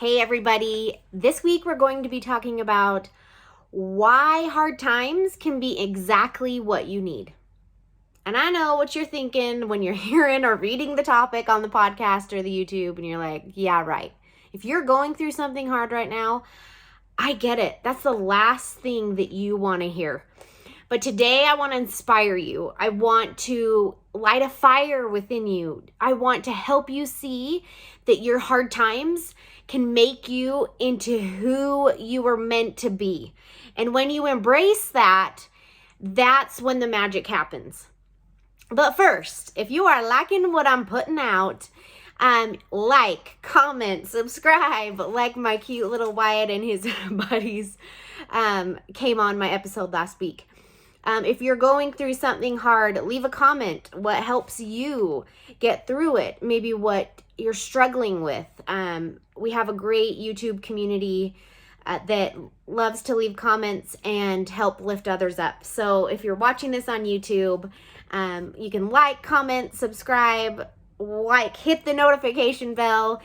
Hey everybody, this week we're going to be talking about why hard times can be exactly what you need. And I know what you're thinking when you're hearing or reading the topic on the podcast or the YouTube and you're like, yeah, right. If you're going through something hard right now, I get it. That's the last thing that you want to hear. But today I want to inspire you. I want to light a fire within you. I want to help you see that your hard times can make you into who you were meant to be. And when you embrace that, that's when the magic happens. But first, if you are liking what I'm putting out, like, comment, subscribe, like my cute little Wyatt and his buddies came on my episode last week. If you're going through something hard, leave a comment. What helps you get through it? Maybe what you're struggling with. We have a great YouTube community that loves to leave comments and help lift others up. So if you're watching this on YouTube, you can like, comment, subscribe, hit the notification bell.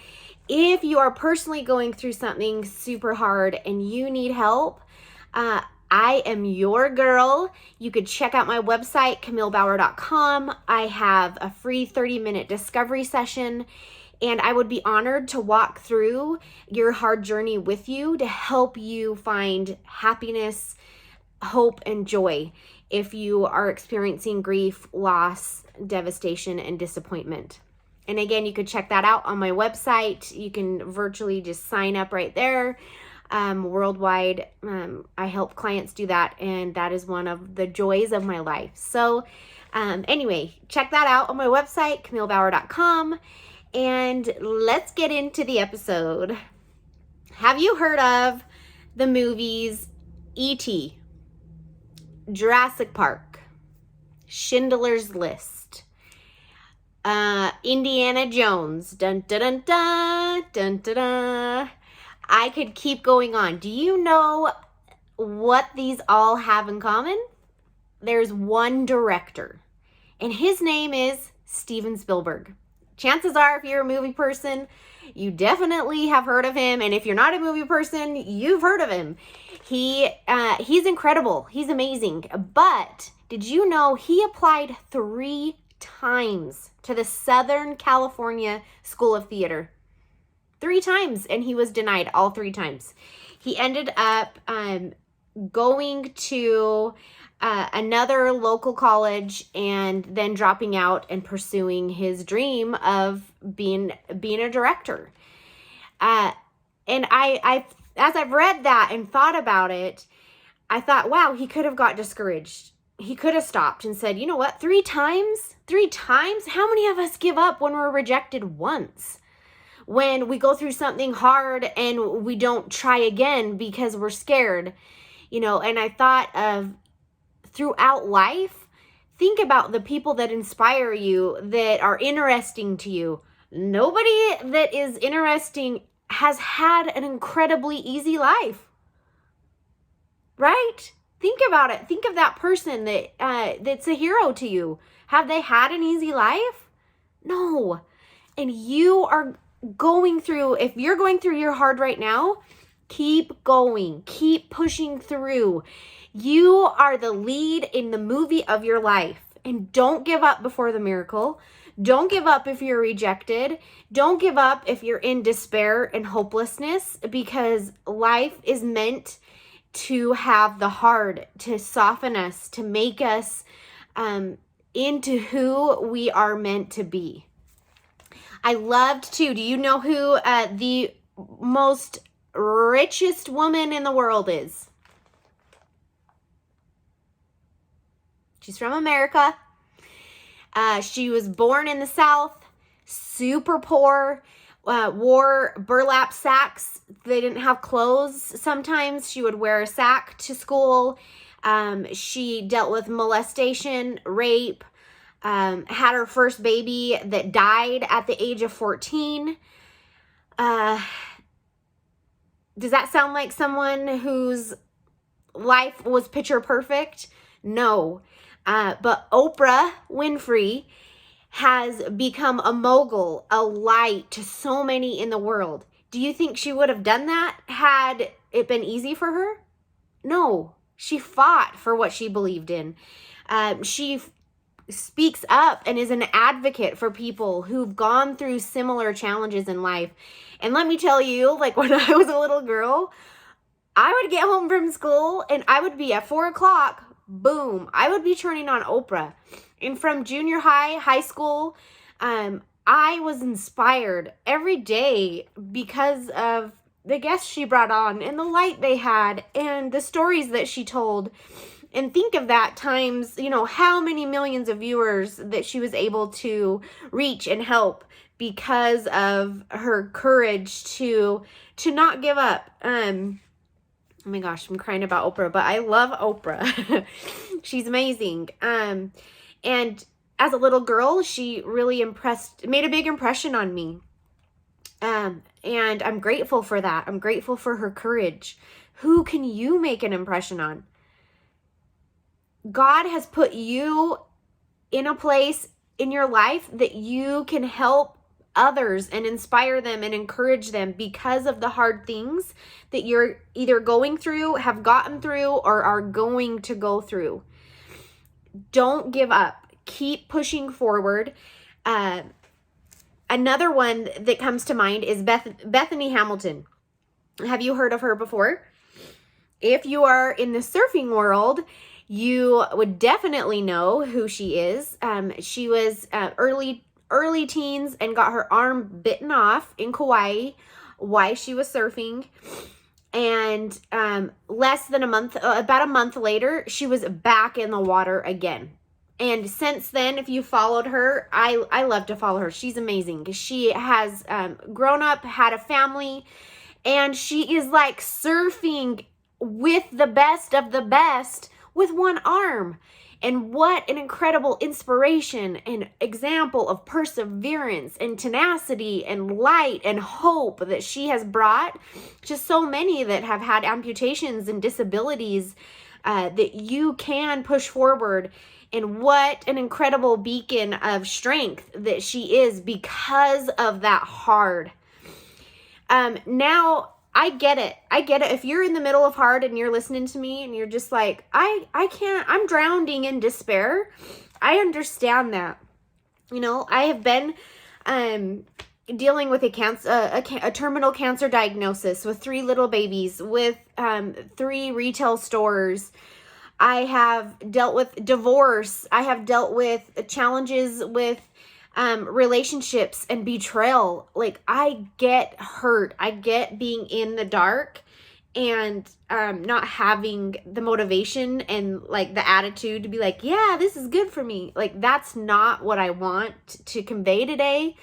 If you are personally going through something super hard and you need help, I am your girl. You could check out my website, KamilleBauer.com. I have a free 30-minute discovery session, and I would be honored to walk through your hard journey with you to help you find happiness, hope, and joy if you are experiencing grief, loss, devastation, and disappointment. And again, you could check that out on my website. You can virtually just sign up right there. Worldwide, I help clients do that, and that is one of the joys of my life. So anyway, check that out on my website, KamilleBauer.com, and let's get into the episode. Have you heard of the movies E.T., Jurassic Park, Schindler's List, Indiana Jones, dun dun dun dun dun dun dun? I could keep going on. Do you know what these all have in common? There's one director, and his name is Steven Spielberg. Chances are, if you're a movie person, you definitely have heard of him, and if you're not a movie person, you've heard of him. He's incredible. He's amazing. But did you know he applied 3 times to the Southern California School of Theater? 3 times, and he was denied all 3 times. He ended up going to another local college and then dropping out and pursuing his dream of being a director. And I as I've read that and thought about it, I thought, wow, he could have got discouraged. He could have stopped and said, you know what, 3 times? 3 times? How many of us give up when we're rejected once? When we go through something hard and we don't try again because we're scared, and I thought of throughout life, think about the people that inspire you, that are interesting to you. Nobody that is interesting has had an incredibly easy life, right? Think about it. Think of that person that's a hero to you. Have they had an easy life? No. And you are if you're going through your hard right now, keep going, keep pushing through. You are the lead in the movie of your life, and don't give up before the miracle. Don't give up if you're rejected. Don't give up if you're in despair and hopelessness, because life is meant to have the hard, to soften us, to make us into who we are meant to be. I loved too. Do you know who the most richest woman in the world is? She's from America. She was born in the South, super poor, wore burlap sacks. They didn't have clothes sometimes. She would wear a sack to school. She dealt with molestation, rape, had her first baby that died at the age of 14. Does that sound like someone whose life was picture perfect? No. But Oprah Winfrey has become a mogul, a light to so many in the world. Do you think she would have done that had it been easy for her? No, she fought for what she believed in. She speaks up and is an advocate for people who've gone through similar challenges in life. And let me tell you, like when I was a little girl, I would get home from school and I would be at 4 o'clock, boom, I would be turning on Oprah. And from junior high, high school, I was inspired every day because of the guests she brought on and the light they had and the stories that she told. And think of that times, how many millions of viewers that she was able to reach and help because of her courage to not give up. Oh my gosh, I'm crying about Oprah, but I love Oprah. She's amazing. And as a little girl, she really made a big impression on me. And I'm grateful for that. I'm grateful for her courage. Who can you make an impression on? God has put you in a place in your life that you can help others and inspire them and encourage them because of the hard things that you're either going through, have gotten through, or are going to go through. Don't give up. Keep pushing forward. Another one that comes to mind is Bethany Hamilton. Have you heard of her before? If you are in the surfing world, you would definitely know who she is. She was early teens and got her arm bitten off in Kauai while she was surfing. And about a month later, she was back in the water again. And since then, if you followed her, I love to follow her. She's amazing. She has grown up, had a family, and she is like surfing with the best of the best with one arm. And what an incredible inspiration and example of perseverance and tenacity and light and hope that she has brought to so many that have had amputations and disabilities, that you can push forward. And what an incredible beacon of strength that she is because of that hard. Now, I get it. If you're in the middle of hard and you're listening to me and you're just like, I can't, I'm drowning in despair. I understand that. I have been dealing with a terminal cancer diagnosis with 3 little babies, with 3 retail stores. I have dealt with divorce. I have dealt with challenges with relationships and betrayal. Like, I get hurt. I get being in the dark and not having the motivation and like the attitude to be like, yeah, this is good for me. Like, that's not what I want to convey today.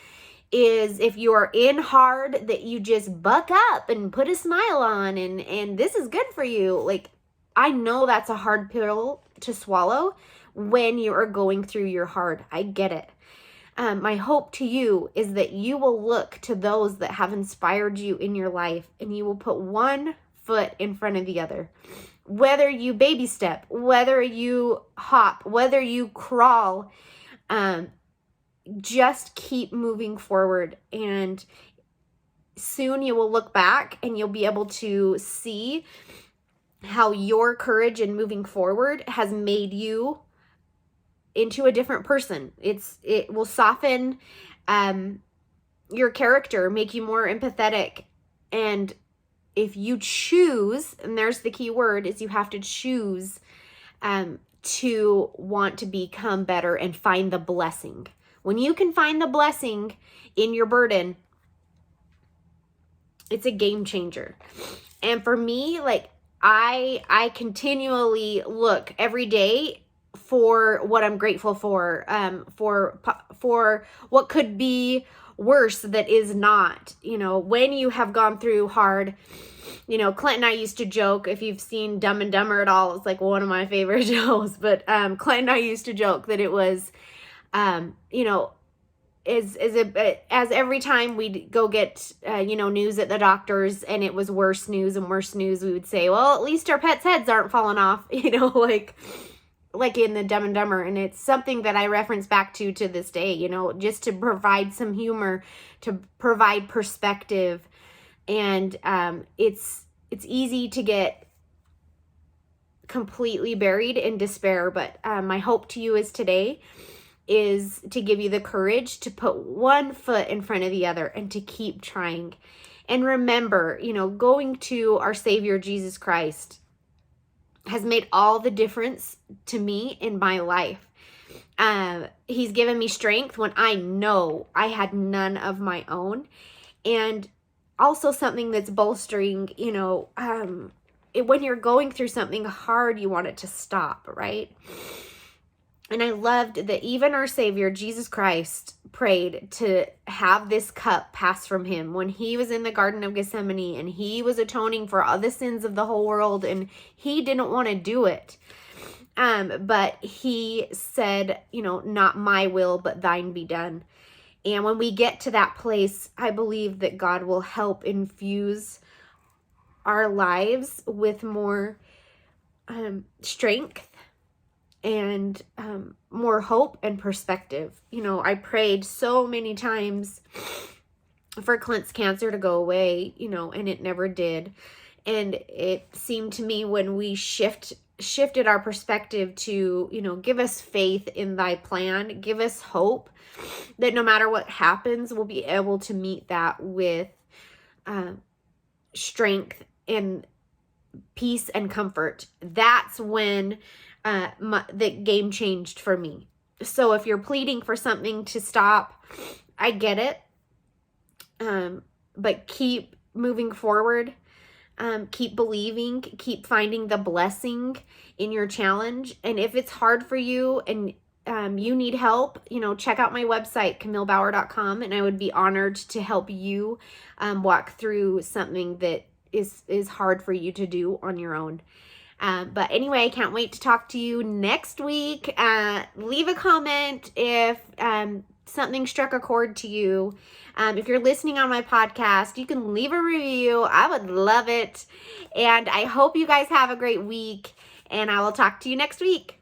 Is if you are in hard, that you just buck up and put a smile on and this is good for you. Like, I know that's a hard pill to swallow when you are going through your hard. I get it. My hope to you is that you will look to those that have inspired you in your life and you will put one foot in front of the other. Whether you baby step, whether you hop, whether you crawl, just keep moving forward, and soon you will look back and you'll be able to see how your courage in moving forward has made you into a different person. It will soften your character, make you more empathetic. And if you choose, and there's the key word, is you have to choose to want to become better and find the blessing. When you can find the blessing in your burden, it's a game changer. And for me, like, I continually look every day for what I'm grateful for what could be worse that is not. When you have gone through hard, Clint and I used to joke, if you've seen Dumb and Dumber at all, it's like one of my favorite shows, but Clint and I used to joke that it was, as every time we'd go get, news at the doctor's and it was worse news and worse news, we would say, well, at least our pets' heads aren't falling off, like in the Dumb and Dumber. And it's something that I reference back to this day, just to provide some humor, to provide perspective, And it's easy to get completely buried in despair, but my hope to you is today is to give you the courage to put one foot in front of the other and to keep trying. And remember, going to our Savior Jesus Christ has made all the difference to me in my life. He's given me strength when I know I had none of my own. And also something that's bolstering, when you're going through something hard, you want it to stop, right? And I loved that even our Savior, Jesus Christ, prayed to have this cup pass from him when he was in the Garden of Gethsemane and he was atoning for all the sins of the whole world, and he didn't want to do it. But he said, not my will, but thine be done. And when we get to that place, I believe that God will help infuse our lives with more strength and more hope and perspective. I prayed so many times for Clint's cancer to go away, and it never did. And it seemed to me when we shifted our perspective to, give us faith in thy plan, give us hope that no matter what happens, we'll be able to meet that with strength and peace and comfort. That's when the game changed for me. So if you're pleading for something to stop, I get it. But keep moving forward. Keep believing, keep finding the blessing in your challenge. And if it's hard for you and you need help, check out my website, KamilleBauer.com, and I would be honored to help you walk through something that is hard for you to do on your own. But anyway, I can't wait to talk to you next week. Leave a comment if something struck a chord to you. If you're listening on my podcast, you can leave a review. I would love it. And I hope you guys have a great week, and I will talk to you next week.